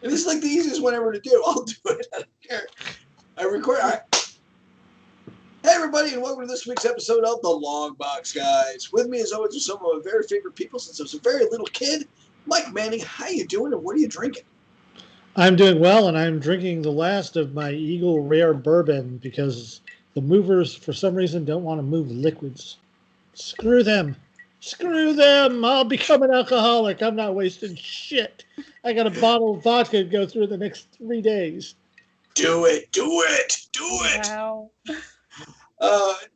And this is like the easiest one ever to do. I'll do it. I don't care. I record. All right. Hey, everybody, and welcome to this week's episode of The Longbox, guys. With me, as always, are some of my very favorite people since I was a very little kid. Mike Manning, how you doing, and what are you drinking? I'm doing well, and I'm drinking the last of my Eagle Rare Bourbon because the movers, for some reason, don't want to move liquids. Screw them. Screw them. I'll become an alcoholic. I'm not wasting shit. I got a bottle of vodka to go through the next 3 days. Do it. Do it. Do it. Wow.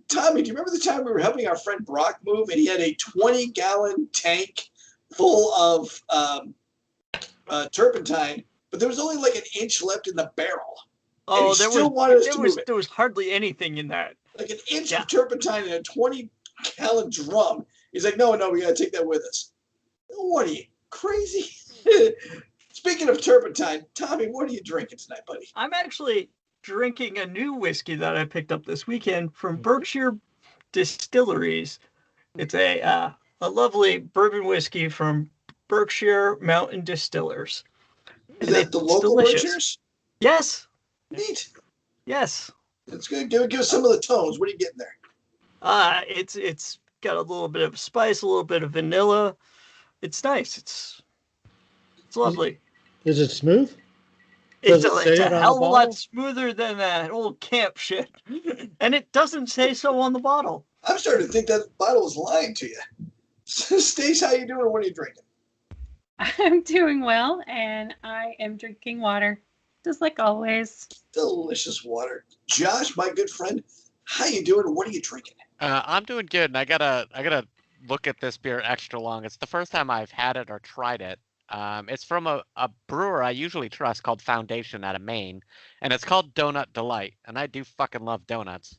Tommy, do you remember the time we were helping our friend Brock move, and he had a 20-gallon tank full of turpentine, but there was only like an inch left in the barrel. Oh, there was hardly anything in that. Like an inch of turpentine in a 20-gallon drum. He's like, no, we got to take that with us. What are you, crazy? Speaking of turpentine, Tommy, what are you drinking tonight, buddy? I'm actually drinking a new whiskey that I picked up this weekend from Berkshire Distilleries. It's a lovely bourbon whiskey from Berkshire Mountain Distillers. Is that the local Berkshires? Yes. Neat. Yes. It's good. Give us some of the tones. What are you getting there? It's got a little bit of spice, a little bit of vanilla. It's nice. It's lovely. Is it smooth? It's a hell of a lot smoother than that old camp shit. And it doesn't say so on the bottle. I'm starting to think that bottle is lying to you. Stace, how you doing? What are you drinking? I'm doing well, and I am drinking water, just like always. Delicious water. Josh, my good friend, how you doing? What are you drinking? I'm doing good, and I gotta look at this beer extra long. It's the first time I've had it or tried it. It's from a brewer I usually trust called Foundation out of Maine, and it's called Donut Delight, and I do fucking love donuts.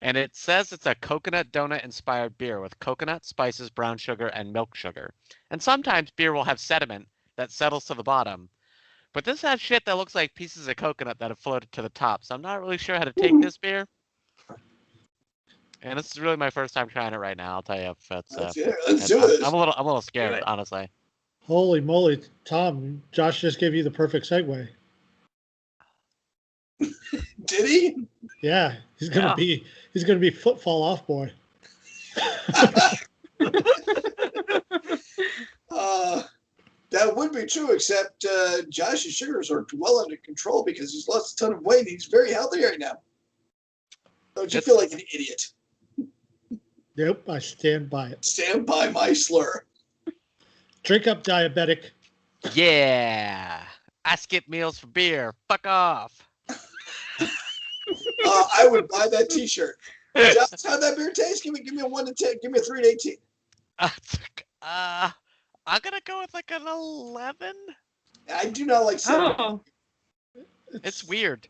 And it says it's a coconut donut-inspired beer with coconut, spices, brown sugar, and milk sugar. And sometimes beer will have sediment that settles to the bottom. But this has shit that looks like pieces of coconut that have floated to the top, so I'm not really sure how to take this beer. And this is really my first time trying it right now. I'll tell you if it's. Let's do it. I'm a little scared, honestly. Holy moly, Tom! Josh just gave you the perfect segue. Did he? Yeah, he's gonna be foot fall off boy. That would be true, except Josh's sugars are well under control because he's lost a ton of weight and he's very healthy right now. Don't you feel like an idiot? Nope, I stand by it. Stand by my slur. Drink up, diabetic. Yeah, I skip meals for beer. Fuck off. I would buy that T-shirt. Josh, how'd that beer taste? Give me a 1 to 10. Give me a 3 to 18. I'm gonna go with like an 11. I do not like sediment. Oh, It's weird.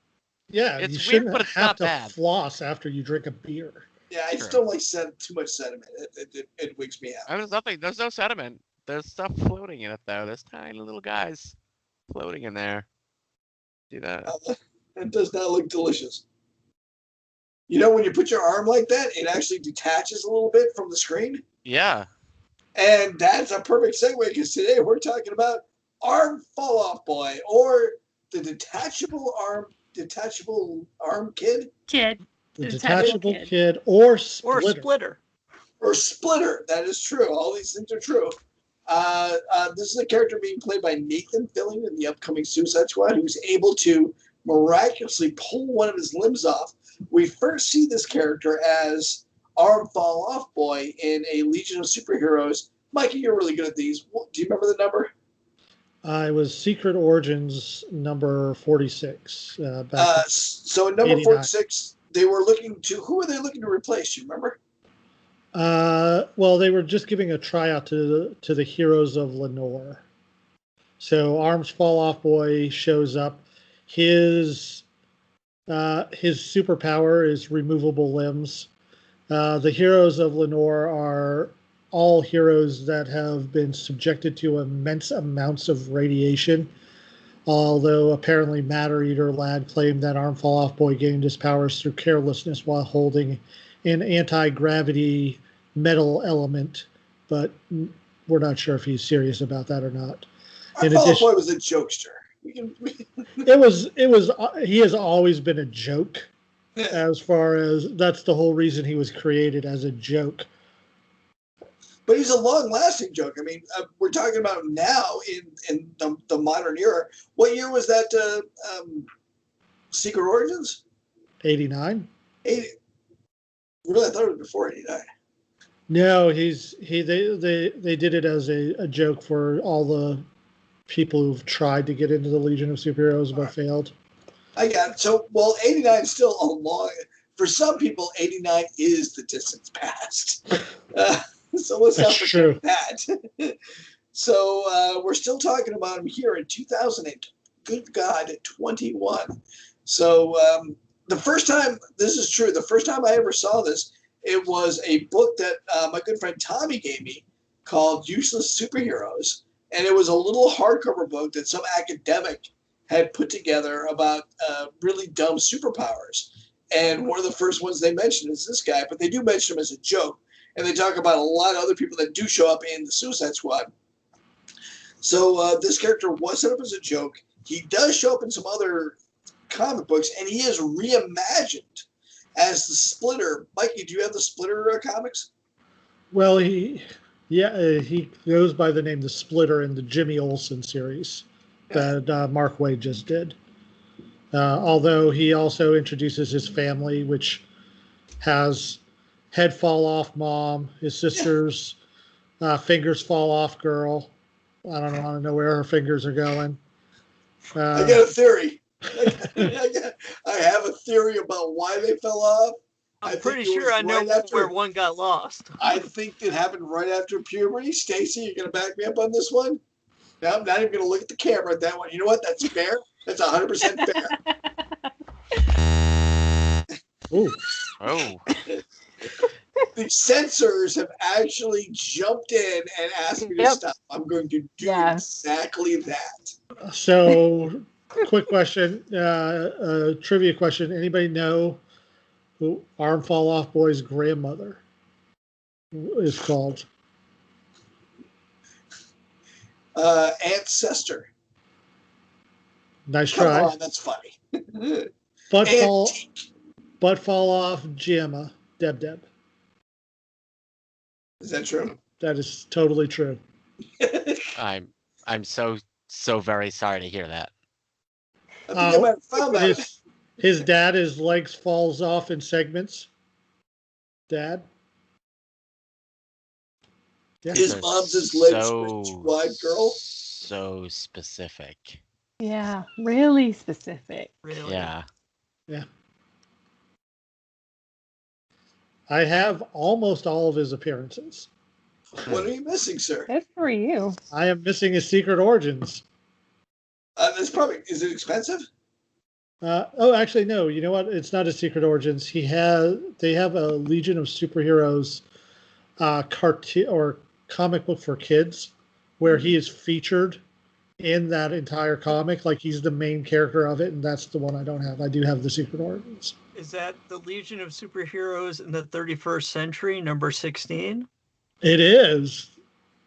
Yeah, it's you shouldn't weird, but it's have not to bad. floss after you drink a beer. Yeah, I just don't like too much sediment. It wigs me out. I mean, there's no sediment. There's stuff floating in it though. There's tiny little guys floating in there. See that? It does not look delicious. You know, when you put your arm like that, it actually detaches a little bit from the screen. Yeah. And that's a perfect segue because today we're talking about Arm Fall Off Boy, or the detachable arm kid. The detachable kid or splitter. Or Splitter. That is true. All these things are true. This is a character being played by Nathan Fillion in the upcoming Suicide Squad, who's able to miraculously pull one of his limbs off. We first see this character as Arm Fall Off Boy in a Legion of Superheroes. Mikey, you're really good at these. Do you remember the number? It was Secret Origins number 46. So in number 46, they were who were they looking to replace? You remember? Well, they were just giving a tryout to the heroes of Lenore. So Arms Fall Off Boy shows up. His superpower is removable limbs. The heroes of Lenore are all heroes that have been subjected to immense amounts of radiation. Although apparently Matter Eater Lad claimed that Arm Fall Off Boy gained his powers through carelessness while holding an anti-gravity metal element, but we're not sure if he's serious about that or not. Arm Fall Off Boy was a jokester. It was. He has always been a joke. Yeah. As far as that's the whole reason he was created as a joke. But he's a long-lasting joke. I mean, we're talking about now in the modern era. What year was that? Secret Origins? 89. 80. Really, I thought it was before 89. No, they did it as a joke for all the people who've tried to get into the Legion of Superheroes but failed. I got it. So, well, 89 is still a long. For some people, 89 is the distant past. So let's not forget that. So we're still talking about him here in 2000 and good God, 21. So the first time, this is true, the first time I ever saw this, it was a book that my good friend Tommy gave me called Useless Superheroes. And it was a little hardcover book that some academic had put together about really dumb superpowers. And one of the first ones they mentioned is this guy, but they do mention him as a joke. And they talk about a lot of other people that do show up in the Suicide Squad. So this character was set up as a joke. He does show up in some other comic books, and he is reimagined as the Splitter. Mikey, do you have the Splitter comics? Well, he goes by the name the Splitter in the Jimmy Olsen series that Mark Waid just did. Although he also introduces his family, which has head fall off mom, his sister's fingers fall off girl. I don't want to know where her fingers are going. I got a theory. I have a theory about why they fell off. I'm pretty sure I know where one got lost. I think it happened right after puberty. Stacy, you're going to back me up on this one? No, I'm not even going to look at the camera at that one. You know what? That's fair. That's 100% fair. Ooh. Oh. The censors have actually jumped in and asked me to stop. I'm going to do exactly that. So, quick question, trivia question. Anybody know who Arm Fall Off Boy's grandmother is called? Aunt Sester. Nice try. Come on, that's funny. Butt fall off Gemma. Deb. Is that true? That is totally true. I'm so very sorry to hear that. I think I might have found that. His dad, his legs falls off in segments. Dad. Yeah. His mom's his legs wide girl. So specific. Yeah, really specific. Really? Yeah. I have almost all of his appearances. What are you missing, sir? Good for you. I am missing his Secret Origins. That's probably. Is it expensive? Actually, no. You know what? It's not a Secret Origins. They have a Legion of Superheroes cartoon or comic book for kids, where he is featured in that entire comic. Like he's the main character of it, and that's the one I don't have. I do have the Secret Origins. Is that the Legion of Superheroes in the 31st century, number 16? It is.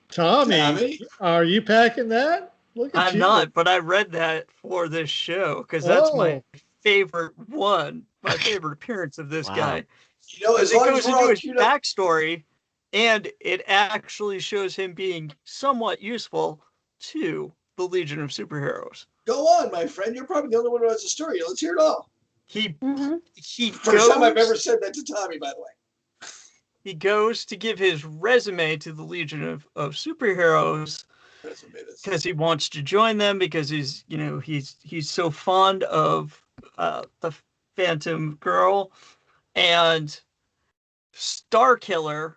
Tommy, are you packing that? Look at I'm not, but I read that for this show because that's my favorite one, my favorite appearance of this guy. You know, as long it as goes into his backstory, and it actually shows him being somewhat useful to the Legion of Superheroes. Go on, my friend. You're probably the only one who has a story. Let's hear it all. First time I've ever said that to Tommy, by the way. He goes to give his resume to the Legion of Superheroes because he wants to join them because he's so fond of the Phantom Girl, and Starkiller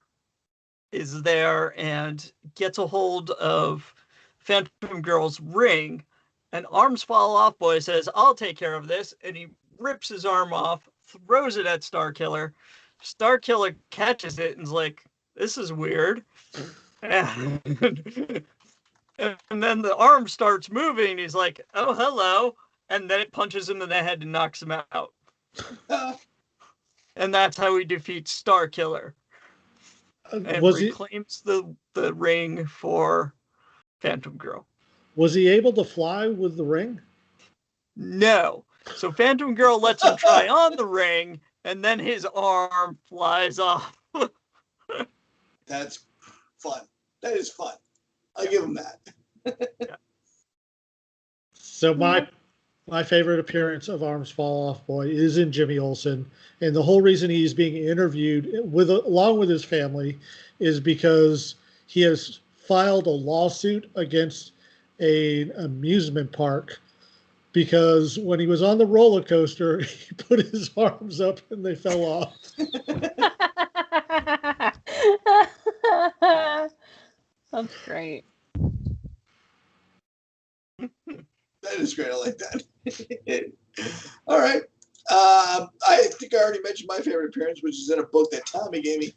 is there and gets a hold of Phantom Girl's ring, and Arms Fall Off Boy says, "I'll take care of this," and he rips his arm off, throws it at Starkiller. Starkiller catches it and's like, "This is weird." And then the arm starts moving. He's like, "Oh, hello." And then it punches him in the head and knocks him out. And that's how he defeats Starkiller. And reclaims the ring for Phantom Girl. Was he able to fly with the ring? No. So Phantom Girl lets him try on the ring, and then his arm flies off. That's fun. That is fun. I'll give him that. So my favorite appearance of Arms Fall Off Boy is in Jimmy Olsen, and the whole reason he's being interviewed along with his family is because he has filed a lawsuit against an amusement park because when he was on the roller coaster, he put his arms up and they fell off. That's great. That is great. I like that. All right. I think I already mentioned my favorite appearance, which is in a book that Tommy gave me.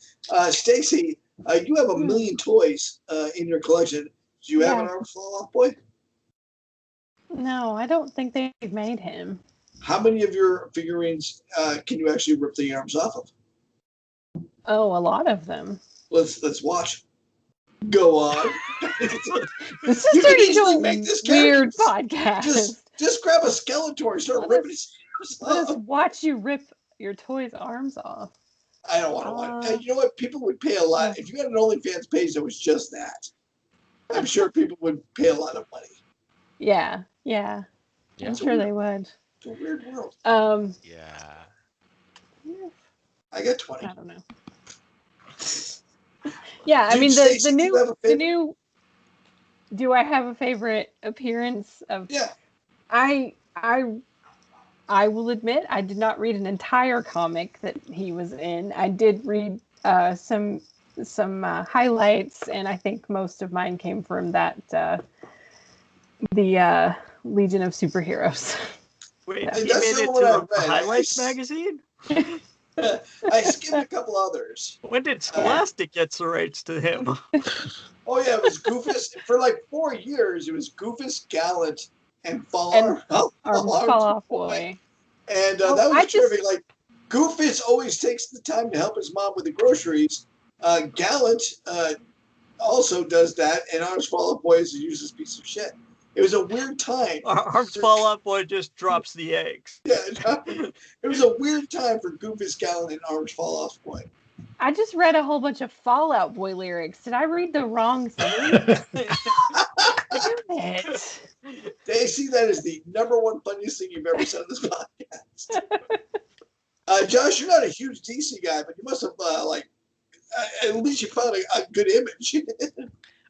Stacy, you have a million toys in your collection. Do you have an Arms Fall Off Boy? No, I don't think they've made him. How many of your figurines can you actually rip the arms off of? Oh, a lot of them. Let's watch. Go on. This You is can turning easily into make a this weird character. podcast. Just grab a Skeletor and start ripping his arms Let us off. watch you rip your toy's arms off. I don't want to watch. You know what? People would pay a lot if you had an OnlyFans page that was just that. I'm sure people would pay a lot of money. Yeah. I'm sure they would. It's a weird world. Yeah. I got 20. I don't know. Yeah, I mean Stacey, the do you have a favorite? new. Do I have a favorite appearance of? Yeah. I will admit I did not read an entire comic that he was in. I did read some highlights, and I think most of mine came from that the Legion of Superheroes. Wait, Yeah. he That's made it not what I to read. a Highlights magazine? I skipped a couple others. When did Scholastic get the rights to him? Oh yeah, it was Goofus for like 4 years. It was Goofus, Gallant, and Fall Off Boy. And that was terrific. Like Goofus always takes the time to help his mom with the groceries. Gallant also does that, and Arms Fall Off Boy is a useless piece of shit. It was a weird time. Arms Fall Off Boy just drops the eggs. Yeah, it was a weird time for Goofus, Gallant, and Arms Fall Off Boy. I just read a whole bunch of Fall Out Boy lyrics. Did I read the wrong thing? Damn it. Daisy, that is the number one funniest thing you've ever said on this podcast. Josh, you're not a huge DC guy, but you must have at least you found a good image.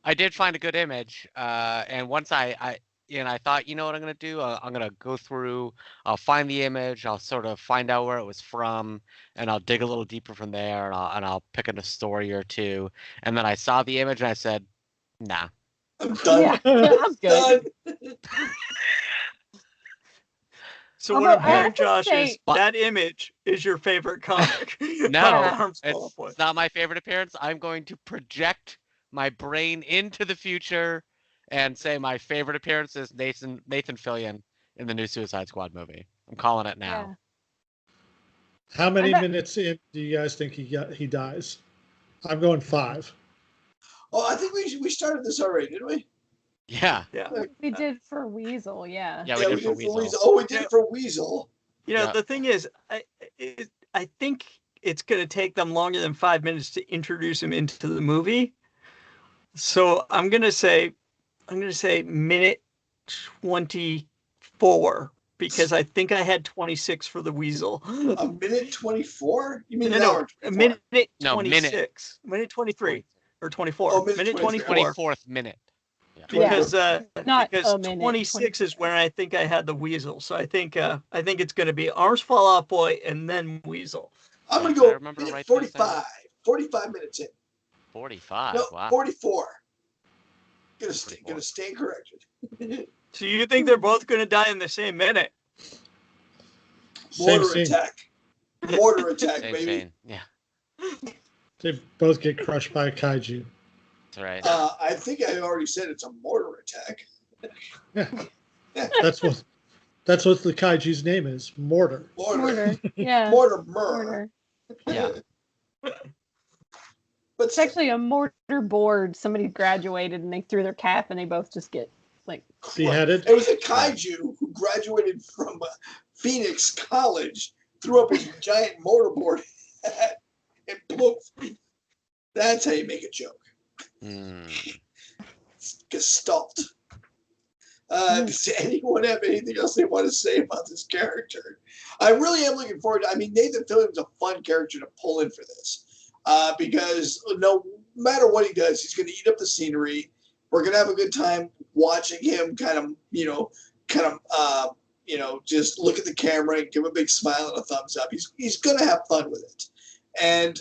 I did find a good image, and once I thought, you know what I'm gonna do? I'm gonna go through. I'll find the image. I'll sort of find out where it was from, and I'll dig a little deeper from there, and I'll pick in a story or two. And then I saw the image, and I said, "Nah, I'm done. Yeah, I'm good. Done. So Although what I'm I have hearing, to Josh, say- is that image is your favorite comic. no, Arms Fall Off Boy. it's not my favorite appearance. I'm going to project my brain into the future and say my favorite appearance is Nathan Fillion in the new Suicide Squad movie. I'm calling it now." Yeah. How many minutes in do you guys think he dies? I'm going 5. Oh, I think we started this already, didn't we? Yeah. We did for Weasel, yeah. Yeah, we did for Weasel. Oh, we did it for Weasel. You know, Yeah. the thing is, I think it's going to take them longer than 5 minutes to introduce him into the movie. So I'm going to say minute 24 because I think I had 26 for the Weasel. A minute 24? You mean No, a minute 26. No, minute. Minute 23 or 24. Oh, minute minute 24. 24th minute. Because Not because a minute, 26 is where I think I had the Weasel. So I think it's going to be Arms Fall Off Boy and then Weasel. I'm going to I go remember minute right 45. 45 minutes in. 45. No, Wow. 44. Gonna 44. stand corrected. So you think they're both going to die in the same minute? Same Mortar scene. attack. Mortar attack, Same baby. chain. Yeah, They both get crushed by a kaiju. that's right. I think I already said it's a mortar attack. Yeah. That's what the kaiju's name is. Mortar. Mortar. Yeah. Mortar. Mortar. Yeah. But It's actually a mortar board. Somebody graduated and they threw their cap and they both just get like Beheaded. it was a kaiju who graduated from Phoenix College threw up his giant mortarboard hat and poof. That's how you make a joke. Gestalt. Does anyone have anything else they want to say about this character? I really am looking forward to. I mean, Nathan Fillion's a fun character to pull in for this because no matter what he does, he's going to eat up the scenery. We're going to have a good time watching him just look at the camera and give a big smile and a thumbs up. He's going to have fun with it. And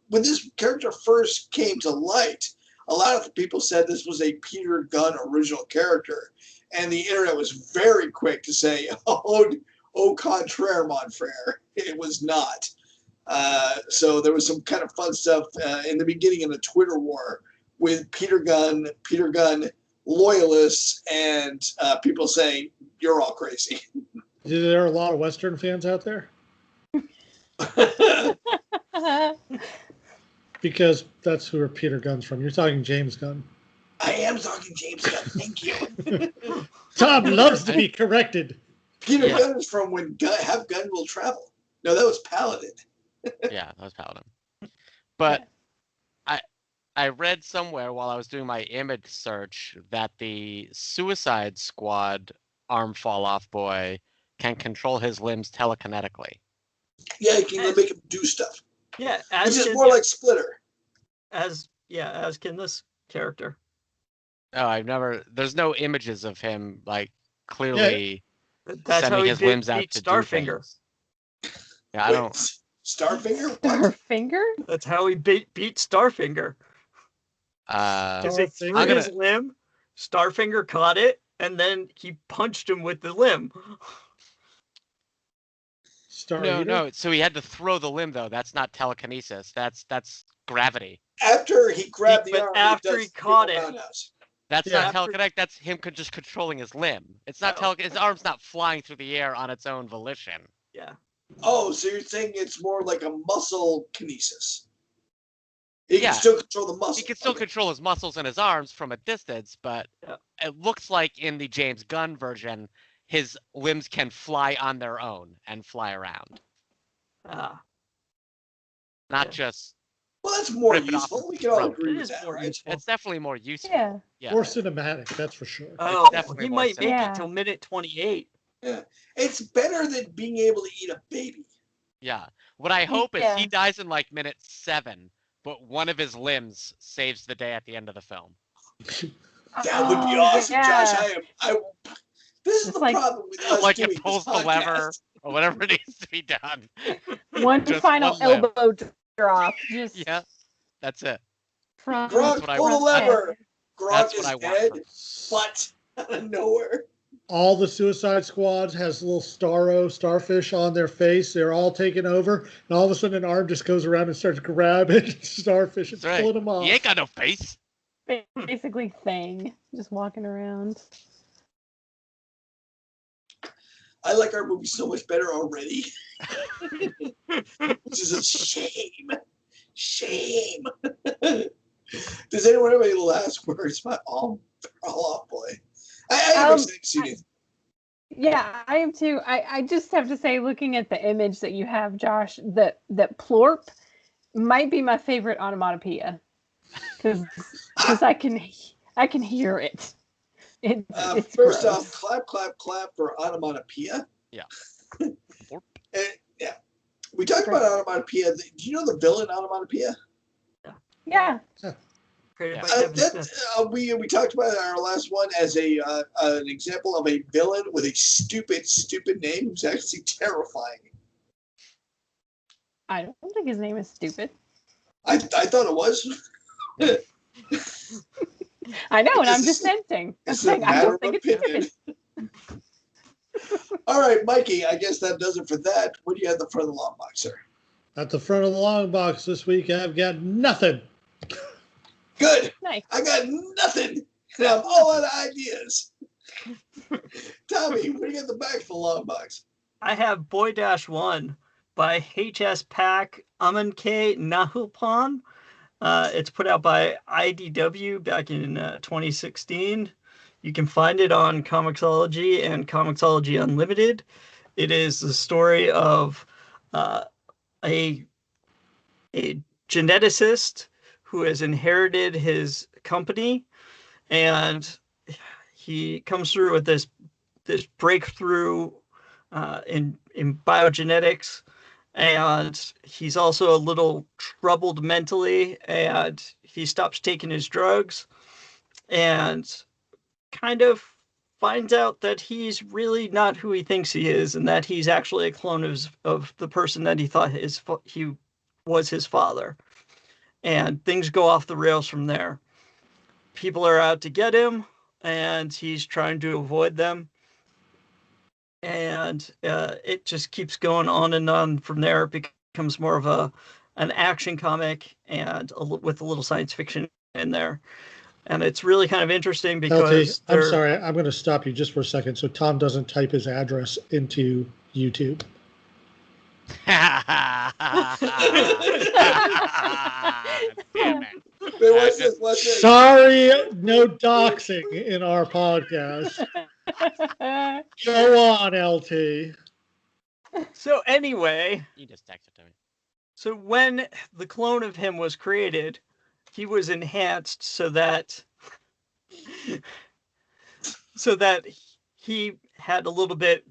when this character first came to light, a lot of people said this was a Peter Gunn original character. And the internet was very quick to say, au contraire, mon frere. It was not. So there was some kind of fun stuff in the beginning of the Twitter war with Peter Gunn loyalists, and people saying, you're all crazy. There are a lot of Western fans out there? Because that's who Peter Gunn's from. You're talking James Gunn. I am talking James Gunn. Thank you. Tom loves to be corrected. Peter Gunn is from When Have Gun Will Travel. No, that was Paladin. Yeah, that was Paladin. But I read somewhere while I was doing my image search that the Suicide Squad arm fall off boy can control his limbs telekinetically. Yeah, you can make him do stuff. Yeah, which is more like Splitter. As can this character. Oh, there's no images of him like clearly that's sending how he his limbs out to Starfinger. Do things. Yeah, I don't. Starfinger? Starfinger? That's how he beat Starfinger. Because he threw his limb, Starfinger caught it, and then he punched him with the limb. No. So he had to throw the limb, though. That's not telekinesis. That's gravity. After he grabbed the arm, after he caught it. That's not telekinetic. That's him just controlling his limb. It's not his arm's not flying through the air on its own volition. Yeah. Oh, so you're saying it's more like a muscle kinesis? He can still control the muscle. He can still control his muscles and his arms from a distance, but it looks like in the James Gunn version, his limbs can fly on their own and fly around. Not just. Well, that's more useful. We can all agree with that, right? It's definitely more useful. Yeah. More cinematic, that's for sure. Oh, he might make it till minute 28. Yeah. It's better than being able to eat a baby. Yeah. What I hope is he dies in like minute 7, but one of his limbs saves the day at the end of the film. That would be awesome, Josh. This is the problem with us like doing it pulls the lever or whatever needs to be done. One final elbow drop. That's it. Gronk, pull the lever. Gronk is dead, but out of nowhere. All the Suicide Squads has little starfish on their face. They're all taken over, and all of a sudden an arm just goes around and starts grabbing starfish and pulling them off. He ain't got no face. Basically Thing, just walking around. I like our movie so much better already. Which is a shame. Shame. Does anyone have any last words about all off boy? I'm excited to see it. Yeah, I am too. I just have to say, looking at the image that you have, Josh, that plorp might be my favorite onomatopoeia because I can hear it. It's first gross. off, clap, clap, clap for onomatopoeia. Yeah. Yeah. We talked about onomatopoeia. Do you know the villain onomatopoeia? Yeah. We talked about it in our last one as an example of a villain with a stupid name who's actually terrifying. I don't think his name is stupid. I thought it was. I know, and I'm dissenting. It's a matter of opinion. All right, Mikey, I guess that does it for that. What do you have at the front of the long box, sir? At the front of the long box this week, I've got nothing. Good. Nice. I got nothing. And I'm all out of ideas. Tommy, what do you got at the back of the long box? I have Boy Dash 1 by HS Pack Amanke Nahulpan. It's put out by IDW back in 2016. You can find it on Comixology and Comixology Unlimited. It is the story of a geneticist who has inherited his company, and he comes through with this breakthrough in biogenetics, and he's also a little troubled mentally, and he stops taking his drugs and kind of finds out that he's really not who he thinks he is, and that he's actually a clone of the person that he thought he was his father. And things go off the rails from there. People are out to get him, and he's trying to avoid them. And it just keeps going on and on from there. It becomes more of an action comic and with a little science fiction in there. And it's really kind of interesting because LT, I'm sorry, I'm going to stop you just for a second so Tom doesn't type his address into YouTube. Damn it. Wait, what's this? What's this? Sorry, no doxing in our podcast. Go on, LT. So anyway, You just texted to me. so when the clone of him was created, he was enhanced so that he had a little bit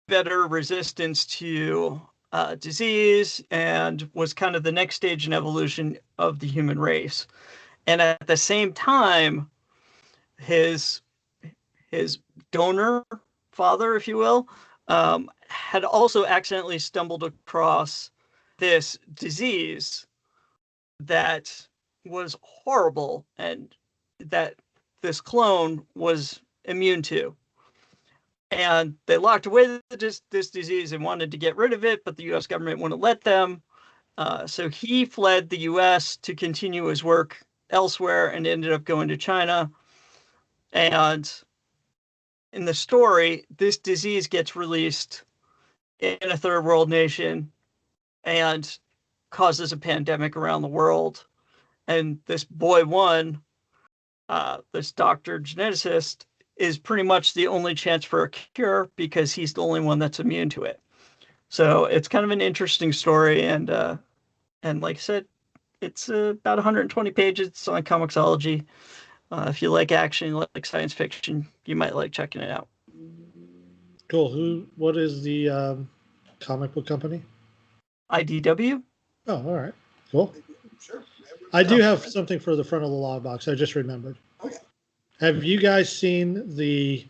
better resistance to disease, and was kind of the next stage in evolution of the human race. And at the same time, his donor father, if you will, had also accidentally stumbled across this disease that was horrible and that this clone was immune to. And they locked away this disease and wanted to get rid of it, but the U.S. government wouldn't let them. So he fled the U.S. to continue his work elsewhere and ended up going to China. And in the story, this disease gets released in a third world nation and causes a pandemic around the world. And this boy one, this doctor geneticist, is pretty much the only chance for a cure because he's the only one that's immune to it. So it's kind of an interesting story, and like I said, it's about 120 pages. It's on Comixology. If you like action, you like science fiction, you might like checking it out. Cool. What is the comic book company? IDW. Oh, all right. Cool. Sure. I do have something for the front of the Longbox. I just remembered. Okay. Have you guys seen the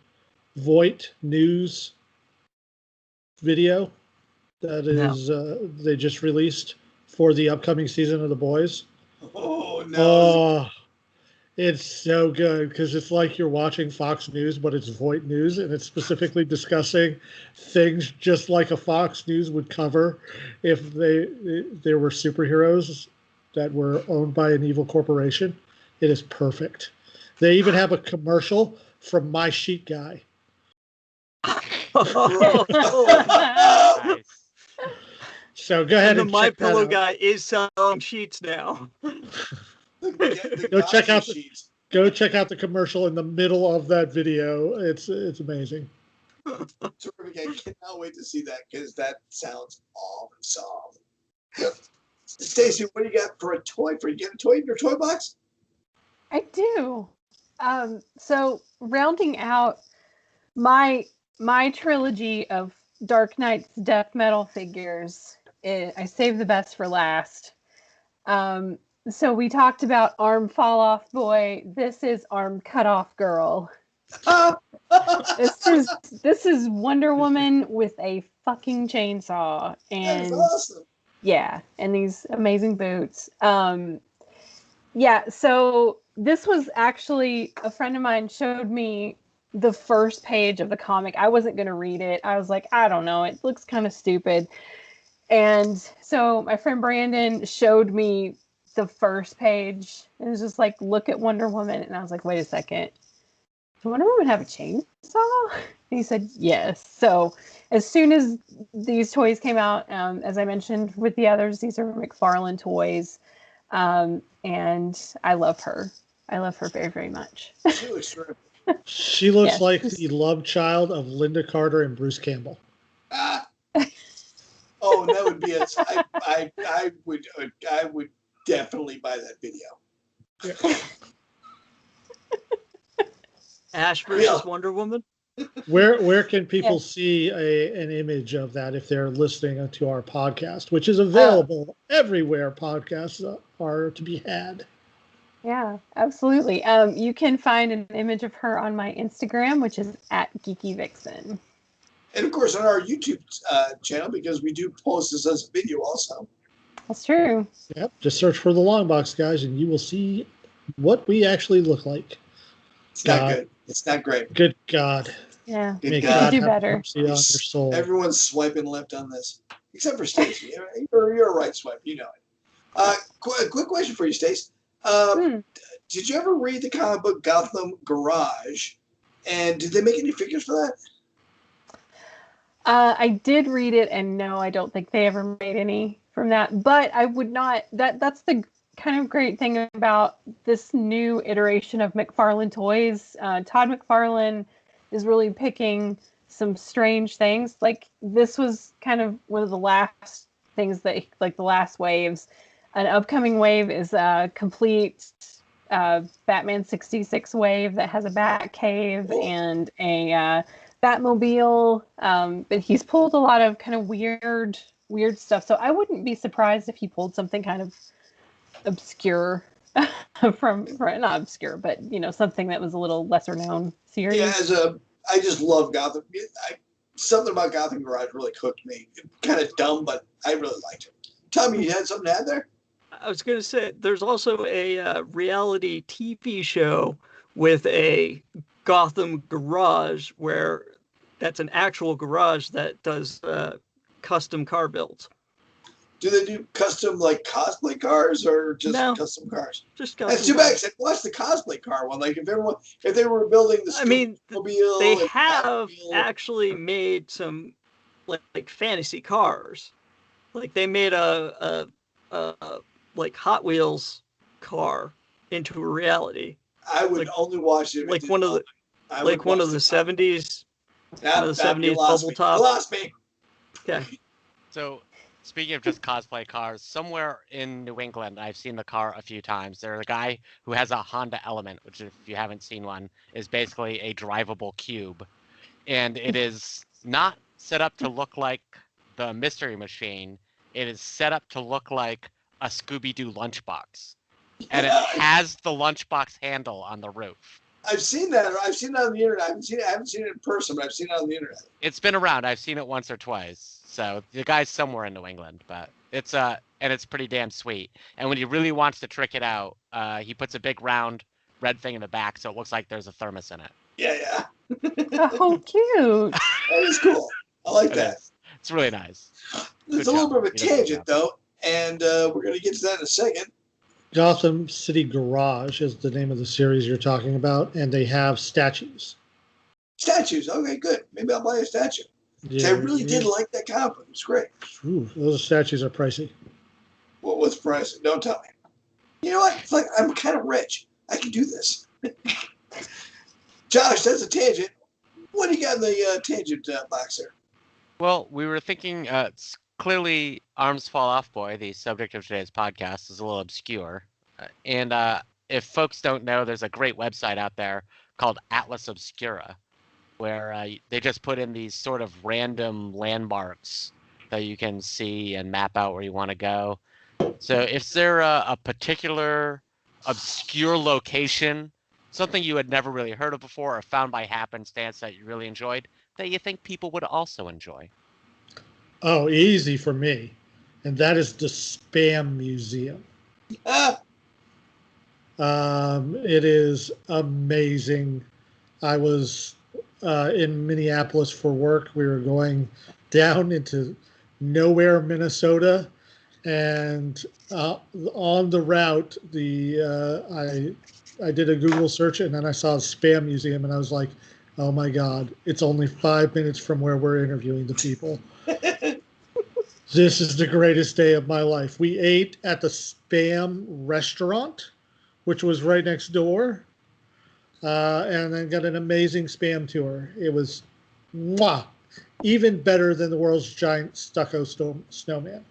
Voight News video that is they just released for the upcoming season of The Boys? Oh, no. Oh, it's so good because it's like you're watching Fox News, but it's Voight News, and it's specifically discussing things just like a Fox News would cover if they were superheroes that were owned by an evil corporation. It is perfect. They even have a commercial from My Sheet Guy. Nice. So go ahead and the My check that Pillow out. guy is selling sheets now. Go check out the commercial in the middle of that video. It's amazing. Terrific. I cannot wait to see that because that sounds awesome. Yep. Stacey, what do you got for a toy? You get a toy in your toy box? I do. So rounding out my trilogy of Dark Knight's death metal figures, I saved the best for last. So we talked about Arm Fall Off Boy. This is Arm Cut Off Girl. This is Wonder Woman with a fucking chainsaw, and That is awesome. yeah, and these amazing boots. Yeah, so this was actually a friend of mine showed me the first page of the comic. I wasn't going to read it. I was like, I don't know. It looks kind of stupid. And so my friend Brandon showed me the first page. It was just like, look at Wonder Woman. And I was like, wait a second. Does Wonder Woman have a chainsaw? And he said, yes. So as soon as these toys came out, as I mentioned with the others, these are McFarlane toys. And I love her. I love her very, very much. She looks terrific. She looks Yes, like she's- the love child of Linda Carter and Bruce Campbell. Ah. Oh, and that would be a. I would definitely buy that video. Ash versus Wonder Woman. Where can people Yes. see an image of that if they're listening to our podcast, which is available everywhere podcasts are to be had? Yeah, absolutely. You can find an image of her on my Instagram, which is @GeekyVixen. And of course, on our YouTube channel, because we do post this as a video also. That's true. Yep. Just search for the Longbox guys, and you will see what we actually look like. It's not good. It's not great. Good God. Yeah, Good May God. God do have better. mercy on your soul. Everyone's swiping left on this, except for Stacy. You're a right swipe. You know it. Quick question for you, Stace. Did you ever read the comic book Gotham Garage? And did they make any figures for that? I did read it, and no, I don't think they ever made any from that. But I would not. That's the kind of great thing about this new iteration of McFarlane Toys. Todd McFarlane is really picking some strange things. Like this was kind of one of the last things that, like the last waves. An upcoming wave is a complete Batman 66 wave that has a Bat Cave and a Batmobile. But he's pulled a lot of kind of weird stuff. So I wouldn't be surprised if he pulled something kind of obscure from not obscure, but something that was a little lesser known series. Yeah, I just love Gotham. Something about Gotham Garage really hooked me. Kind of dumb, but I really liked it. Tommy, you had something to add there? I was going to say, there's also a reality TV show with a Gotham garage where that's an actual garage that does custom car builds. Do they do custom like cosplay cars or just custom cars? Just custom. That's too bad. Cause watch the cosplay car one. Like if they were building the Mobile, they have actually made some like fantasy cars. Like they made a like Hot Wheels car into a reality. I would only watch it like one of the 70s. Yeah, one of the 70s bubble top. You lost me. Okay. So, speaking of just cosplay cars, somewhere in New England, I've seen the car a few times. There's a guy who has a Honda Element, which, if you haven't seen one, is basically a drivable cube. And it is not set up to look like the Mystery Machine. It is set up to look like a Scooby-Doo lunchbox. And it has the lunchbox handle on the roof. I've seen that. I've seen it on the internet. I haven't seen it in person, but I've seen it on the internet. It's been around. I've seen it once or twice. So the guy's somewhere in New England, but it's pretty damn sweet. And when he really wants to trick it out, he puts a big round red thing in the back, so it looks like there's a thermos in it. Yeah. Oh, cute. That is cool. I like that. It's really nice. It's a little bit of a tangent, though, and we're going to get to that in a second. Gotham City Garage is the name of the series you're talking about, and they have statues. Statues. Okay, good. Maybe I'll buy a statue. I really did like that comic. It was great. Ooh, those statues are pricey. Well, what's pricey? Don't tell me. You know what? It's like I'm kind of rich. I can do this. Josh, that's a tangent. What do you got in the tangent box there? Well, we were thinking, clearly Arms Fall Off Boy, the subject of today's podcast, is a little obscure. And if folks don't know, there's a great website out there called Atlas Obscura, where they just put in these sort of random landmarks that you can see and map out where you want to go. So is there a particular obscure location, something you had never really heard of before or found by happenstance that you really enjoyed, that you think people would also enjoy? Oh, easy for me. And that is the Spam Museum. It is amazing. I was in Minneapolis for work. We were going down into nowhere, Minnesota. And on the route, I did a Google search, and then I saw a Spam Museum, and I was like, oh my God, it's only 5 minutes from where we're interviewing the people. This is the greatest day of my life. We ate at the Spam restaurant, which was right next door. and then got an amazing spam tour. It was mwah, even better than the world's giant stucco snowman.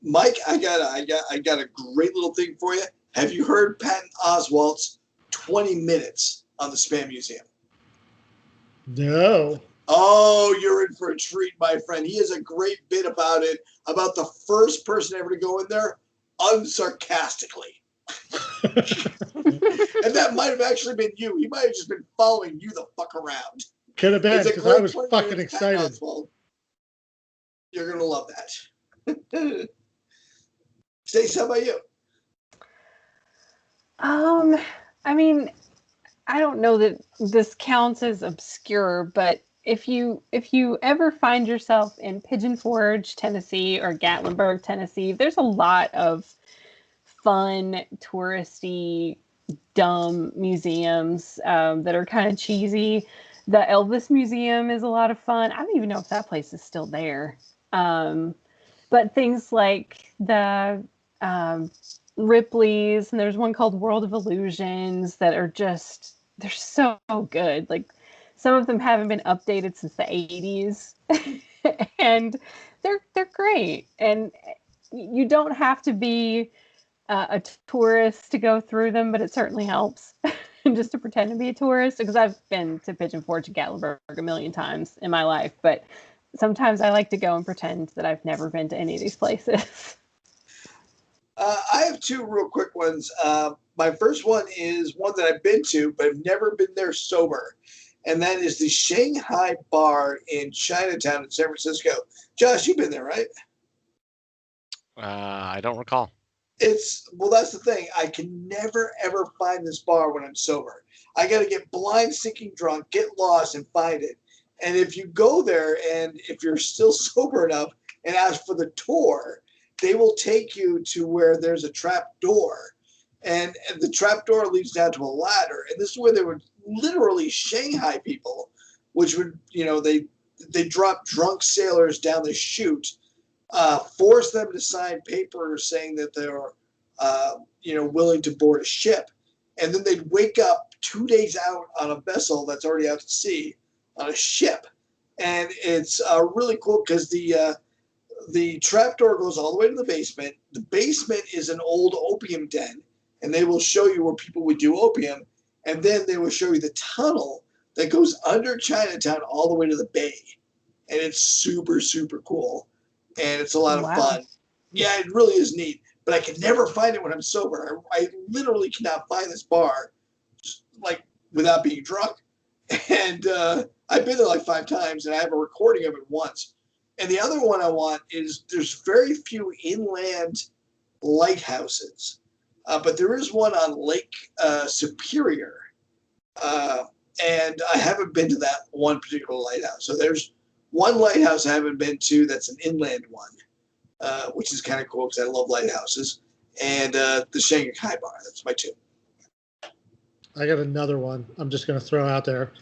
Mike, I got a great little thing for you. Have you heard Patton Oswalt's 20 minutes on the Spam Museum? No. Oh, you're in for a treat, my friend. He has a great bit about it, about the first person ever to go in there, unsarcastically. And that might have actually been you. He might have just been following you the fuck around. Could have been, because I was fucking excited. You're going to love that. Stacey, how about you? I mean, I don't know that this counts as obscure, but if you ever find yourself in Pigeon Forge, Tennessee, or Gatlinburg, Tennessee, there's a lot of fun, touristy, dumb museums that are kind of cheesy. The Elvis Museum is a lot of fun. I don't even know if that place is still there. But things like the Ripley's, and there's one called World of Illusions that are just, they're so good. Like, some of them haven't been updated since the 80s. And they're great. And you don't have to be a tourist to go through them, but it certainly helps just to pretend to be a tourist, because I've been to Pigeon Forge and Gatlinburg a million times in my life, but sometimes I like to go and pretend that I've never been to any of these places. I have two real quick ones. My first one is one that I've been to, but I've never been there sober. And that is the Shanghai Bar in Chinatown in San Francisco. Josh, you've been there, right? I don't recall. Well, that's the thing. I can never, ever find this bar when I'm sober. I got to get blind, sinking drunk, get lost, and find it. And if you go there, and if you're still sober enough and ask for the tour, they will take you to where there's a trap door. And the trap door leads down to a ladder. And this is where they would literally Shanghai people, which would, they drop drunk sailors down the chute, force them to sign papers saying that they're, willing to board a ship. And then they'd wake up 2 days out on a vessel that's already out to sea on a ship. And it's really cool because the trapdoor goes all the way to the basement. The basement is an old opium den, and they will show you where people would do opium. And then they will show you the tunnel that goes under Chinatown all the way to the bay. And it's super, super cool. And it's a lot of fun. Yeah, it really is neat. But I can never find it when I'm sober. I literally cannot find this bar, without being drunk. And I've been there like 5 times, and I have a recording of it once. And the other one I want is, there's very few inland lighthouses, but there is one on Lake Superior. And I haven't been to that one particular lighthouse. So there's one lighthouse I haven't been to that's an inland one, which is kind of cool because I love lighthouses. And the Shanghai Bar, that's my 2. I got another one I'm just going to throw out there.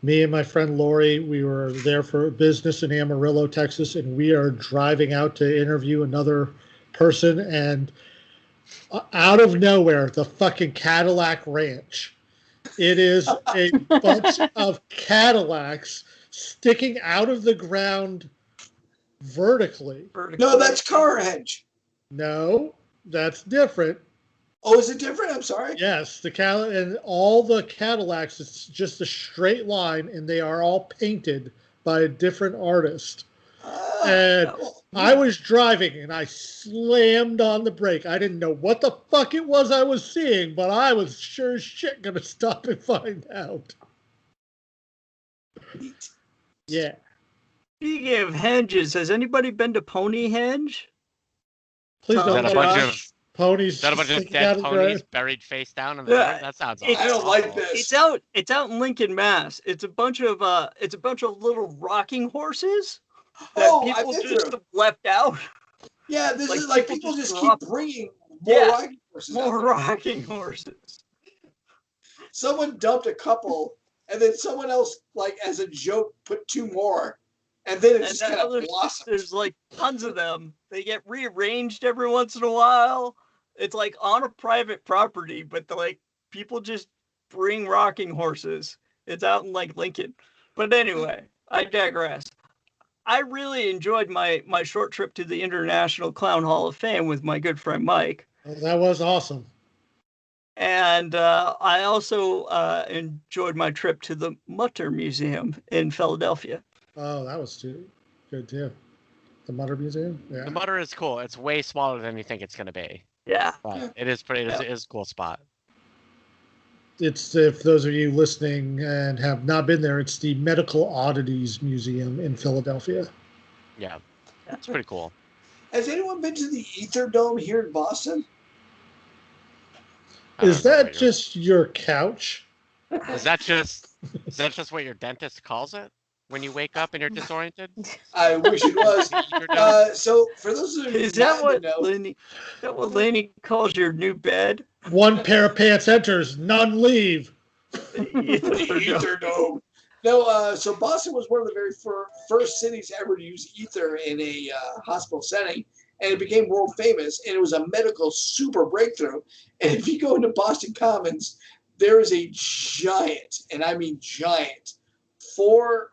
Me and my friend Lori, we were there for business in Amarillo, Texas, and we are driving out to interview another person, and out of nowhere, the fucking Cadillac Ranch. It is a bunch of Cadillacs sticking out of the ground vertically. No, that's Carhenge. No, that's different. Oh, is it different? I'm sorry. Yes, and all the Cadillacs, it's just a straight line, and they are all painted by a different artist. And I was driving, and I slammed on the brake. I didn't know what the fuck it was I was seeing, but I was sure as shit going to stop and find out. Yeah. Speaking of henges, has anybody been to Ponyhenge? Please don't. Is that a bunch of ponies? Is that a bunch of dead ponies buried face down in the river? That sounds awful. I don't like this. It's out in Lincoln, Mass. It's a bunch of little rocking horses that people just have left out. Yeah, this is like people just keep bringing more rocking horses. More rocking horses. Someone dumped a couple, and then someone else, as a joke, put 2 more. And then it just kind of blossomed. There's tons of them. They get rearranged every once in a while. It's on a private property, but people just bring rocking horses. It's out in Lake Lincoln. But anyway, I digress. I really enjoyed my short trip to the International Clown Hall of Fame with my good friend Mike. Oh, that was awesome. And I also enjoyed my trip to the Mutter Museum in Philadelphia. Oh, that was good too. The Mutter Museum. Yeah. The Mutter is cool. It's way smaller than you think it's going to be. Yeah. But it is pretty. It is a cool spot. It's, if those of you listening and have not been there, it's the Medical Oddities Museum in Philadelphia. Yeah, it's pretty cool. Has anyone been to the Ether Dome here in Boston? Is that just your couch? Is that just what your dentist calls it when you wake up and you're disoriented? I wish it was. So for those of you Is that what know, Lenny calls your new bed? One pair of pants enters, none leave. Ether Dome. No, so Boston was one of the very first cities ever to use ether in a hospital setting, and it became world famous, and it was a medical super breakthrough. And if you go into Boston Commons, there is a giant, and I mean giant, 4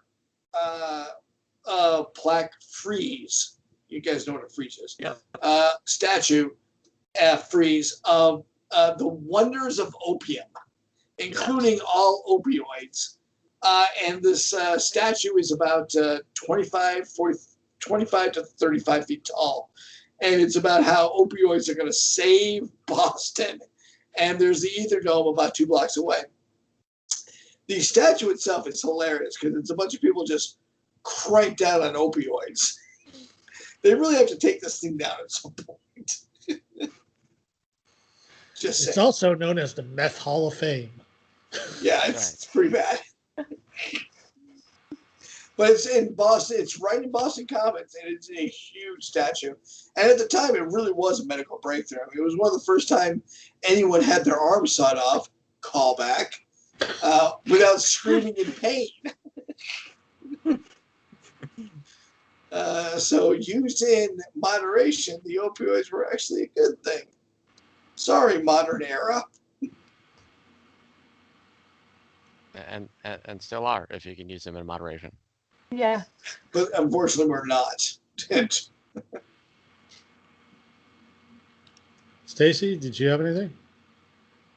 plaque frieze. You guys know what a frieze is. Yeah. Statue frieze of the wonders of opium, including all opioids. And this statue is about 25 to 35 feet tall. And it's about how opioids are going to save Boston. And there's the Ether Dome about 2 blocks away. The statue itself is hilarious because it's a bunch of people just cranked out on opioids. They really have to take this thing down at some point. It's also known as the Meth Hall of Fame. Yeah, it's pretty bad. But it's in Boston. It's right in Boston Commons, and it's a huge statue. And at the time, it really was a medical breakthrough. I mean, it was one of the first time anyone had their arm sawed off, callback, without screaming in pain. So used in moderation, the opioids were actually a good thing. Sorry, modern era. And still are, if you can use them in moderation. Yeah. But unfortunately, we're not. Stacy, did you have anything?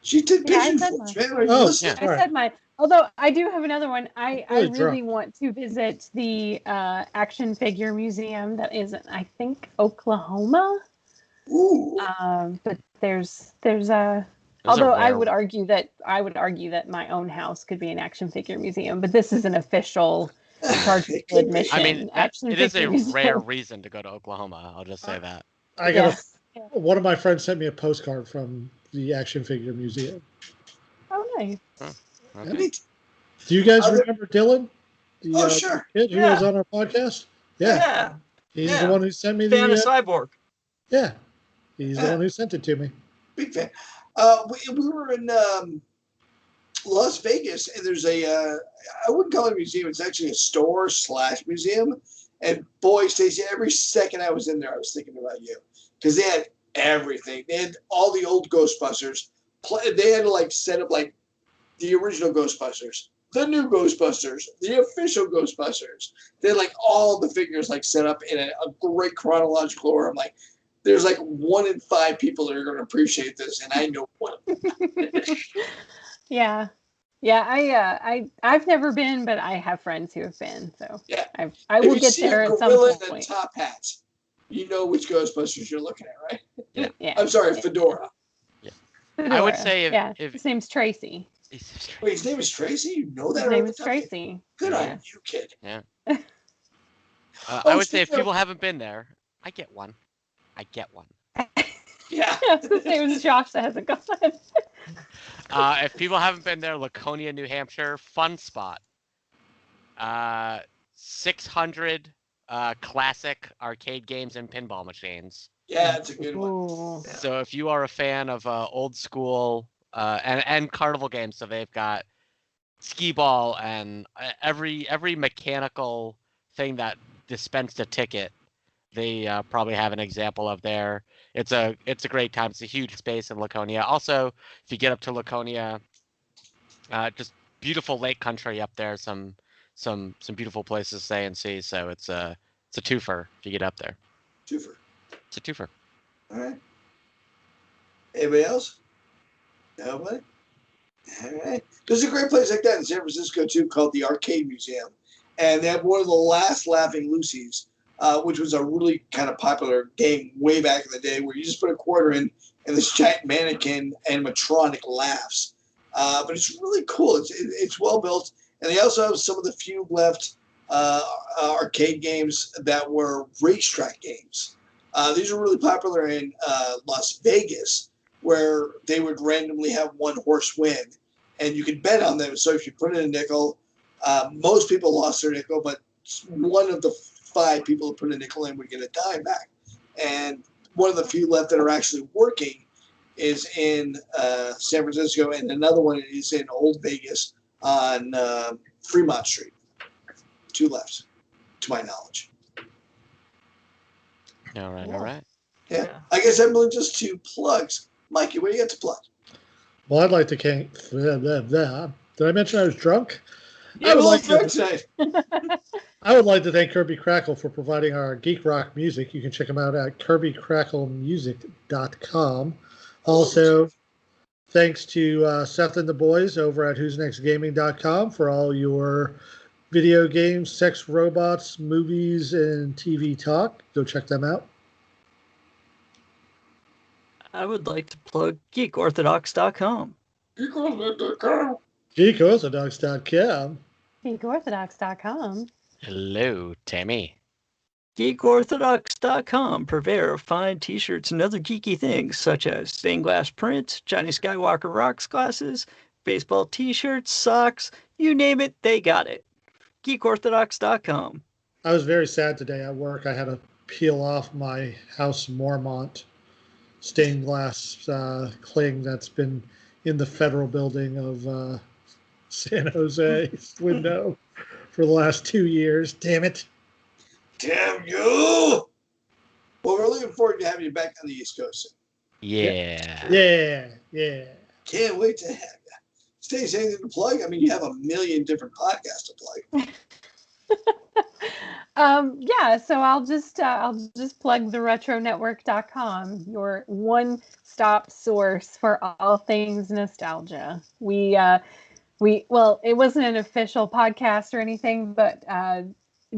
She did Yeah, I pictures said for mine. us, man. Are you Oh, listening? yeah. I said mine. Although I do have another one. I Really really want to visit the action figure museum that is, I think, Oklahoma. Ooh. But there's a. Although rare- I would argue that my own house could be an action figure museum, but this is an official charge It could be. admission. I mean, action it is a figure museum. rare reason to go to Oklahoma. I'll just say that. I Yeah. got one of my friends sent me a postcard from the Action Figure Museum. Oh, nice. Okay. Neat. Do you guys Other- remember Dylan? The, Sure. kid who Yeah. was on our podcast? Yeah. He's Yeah. the one who sent me Fan of the. Cyborg. Yeah. He's the one who sent it to me. Big fan. We were in Las Vegas, and there's I wouldn't call it a museum. It's actually a store/museum. And boy, Stacey, every second I was in there, I was thinking about you because they had everything. They had all the old Ghostbusters. They had to like set up like the original Ghostbusters, the new Ghostbusters, the official Ghostbusters. They had like all the figures like set up in a great chronological order. I'm like, there's like 1 in 5 people that are going to appreciate this, and I know one. Yeah. I've never been, but I have friends who have been. So Yeah. I will get there at some gorilla in a point. top hat, you know which Ghostbusters you're looking at, right? Yeah. I'm sorry, Fedora. I would say if his name's Tracy. Wait, his name is Tracy? You know that? His right name off is the top of your- Tracy. Good Yeah. on you, kid. Yeah. Oh, I would say if speaking of- people haven't been there, I get one. Yeah. I was gonna say it was Josh that hasn't gone. If people haven't been there, Laconia, New Hampshire, fun spot. 600 classic arcade games and pinball machines. Yeah, that's a good one. Ooh. So if you are a fan of old school and carnival games, so they've got skee ball and every mechanical thing that dispensed a ticket, they probably have an example of there. It's a great time. It's a huge space in Laconia. Also, if you get up to Laconia, Just beautiful lake country up there. Some beautiful places to stay and see. So it's a twofer if you get up there. Twofer. It's a twofer. All right. Anybody else? Nobody? All right. There's a great place like that in San Francisco, too, called the Arcade Museum. And they have one of the last Laughing Lucy's, which was a really kind of popular game way back in the day where you just put a quarter in and this giant mannequin animatronic laughs. But it's really cool. It's well built. And they also have some of the few left arcade games that were racetrack games. These are really popular in Las Vegas, where they would randomly have one horse win, and you could bet on them. So if you put in a nickel, most people lost their nickel, but one of the 5 people who put a nickel in would get a dime back. And one of the few left that are actually working is in San Francisco, and another one is in Old Vegas on Fremont Street. 2 left, to my knowledge. All right. Yeah. I guess that brings us to plugs. Mikey, what do you got to plug? Well, I'd like to thank. Did I mention I was drunk? Yeah, I would drunk tonight. I would like to thank Kirby Crackle for providing our geek rock music. You can check them out at kirbycracklemusic.com. Also, thanks to Seth and the boys over at who'snextgaming.com for all your video games, sex robots, movies, and TV talk. Go check them out. I would like to plug geekorthodox.com. Geekorthodox.com. Geekorthodox.com. Geekorthodox.com. Hello, Tammy. Geekorthodox.com, purveyor of fine t-shirts and other geeky things, such as stained glass prints, Johnny Skywalker rocks glasses, baseball t-shirts, socks, you name it, they got it. Geekorthodox.com. I was very sad today at work. I had to peel off my House Mormont stained glass cling that's been in the federal building of San Jose's window for the last 2 years. Damn it. Damn you. Well, we're looking forward to having you back on the East Coast. Yeah. Can't wait to have you. Stace, anything to plug? I mean, you have a million different podcasts to plug. Yeah, so I'll just plug the retronetwork.com, your one-stop source for all things nostalgia. Well, it wasn't an official podcast or anything, but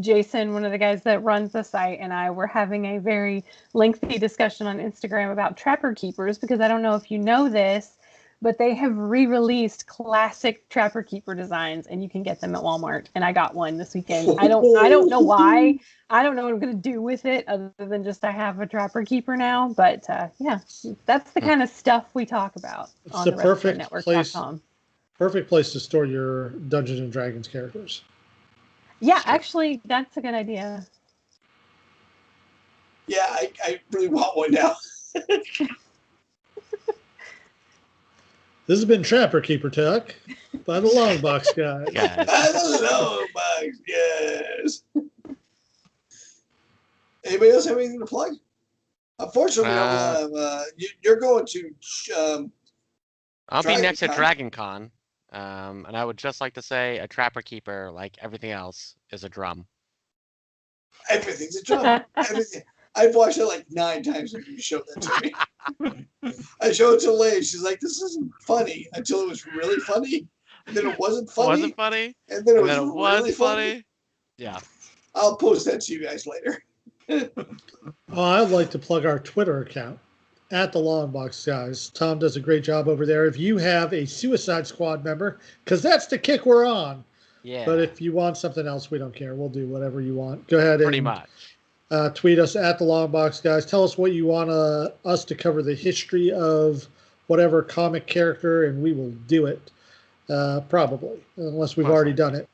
Jason, one of the guys that runs the site, and I were having a very lengthy discussion on Instagram about Trapper Keepers, because I don't know if you know this, but they have re-released classic Trapper Keeper designs, and you can get them at Walmart. And I got one this weekend. I don't know why. I don't know what I'm going to do with it other than just I have a Trapper Keeper now. But yeah, that's the kind of stuff we talk about on the retronetwork.com. Perfect place to store your Dungeons and Dragons characters. Yeah, actually, that's a good idea. Yeah, I really want one now. This has been Trapper Keeper Talk by the Longbox guys. By the Longbox guys. Anybody else have anything to plug? Unfortunately, you're going to. I'll be next at Dragon Con, and I would just like to say a Trapper Keeper, like everything else, is a drum. Everything's a drum. Everything. I've watched it like 9 times since you showed that to me. I showed it to Leigh. She's like, "This isn't funny," until it was really funny, and then it wasn't funny. Wasn't funny, and then it was really funny. Yeah. I'll post that to you guys later. I'd like to plug our Twitter account at the Longbox guys. Tom does a great job over there. If you have a Suicide Squad member, because that's the kick we're on. Yeah. But if you want something else, we don't care. We'll do whatever you want. Go ahead Pretty and much. Tweet us at the Longbox guys. Tell us what you want us to cover the history of whatever comic character, and we will do it. Probably, unless we've already done it.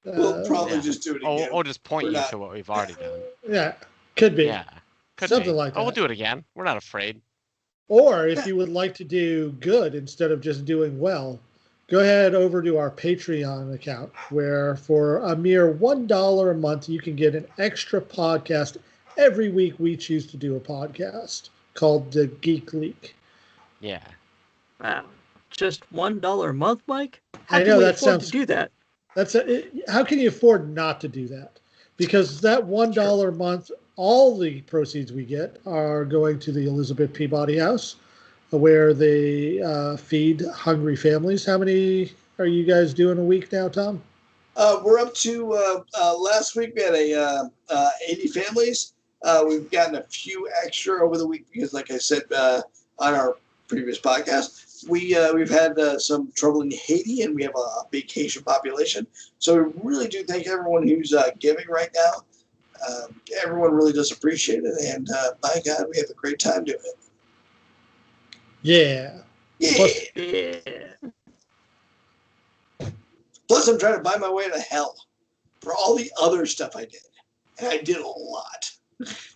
We'll probably just do it again. Or just point you to what we've already done. Yeah, could be. Yeah, something like that. Oh, we'll do it again. We're not afraid. Or if you would like to do good instead of just doing well, go ahead over to our Patreon account, where for a mere $1 a month, you can get an extra podcast every week. We choose to do a podcast called The Geek Leak. Yeah. Wow. just $1 a month, Mike? How I can know we that afford sounds. to do that? How can you afford not to do that? Because that $1 a month, all the proceeds we get are going to the Elizabeth Peabody House, where they feed hungry families. How many are you guys doing a week now, Tom? We're up to last week we had 80 families. We've gotten a few extra over the week because, like I said on our previous podcast, we've had some trouble in Haiti and we have a big Haitian population. So we really do thank everyone who's giving right now. Everyone really does appreciate it, and by God, we have a great time doing it. Yeah. Yeah. Plus, Yeah. Plus, I'm trying to buy my way to hell for all the other stuff I did, and I did a lot.